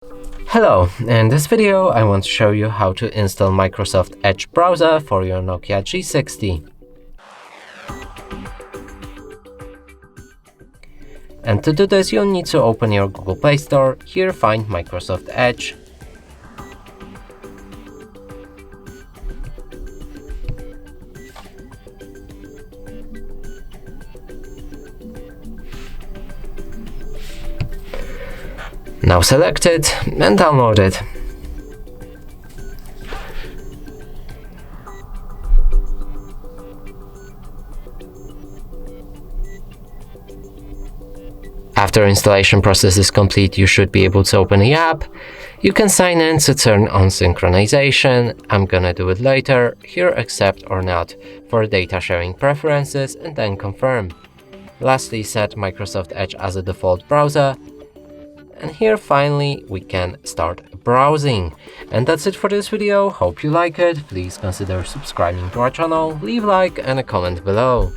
Hello, in this video I want to show you how to install Microsoft Edge browser for your Nokia G60. And to do this you'll need to open your Google Play Store, here find Microsoft Edge. Now select it and download it. After installation process is complete, you should be able to open the app. You can sign in to turn on synchronization. I'm gonna do it later. Here accept or not for data sharing preferences and then confirm. Lastly, set Microsoft Edge as a default browser. And here finally we can start browsing. And that's it for this video. Hope you like it. Please consider subscribing to our channel, leave a like and a comment below.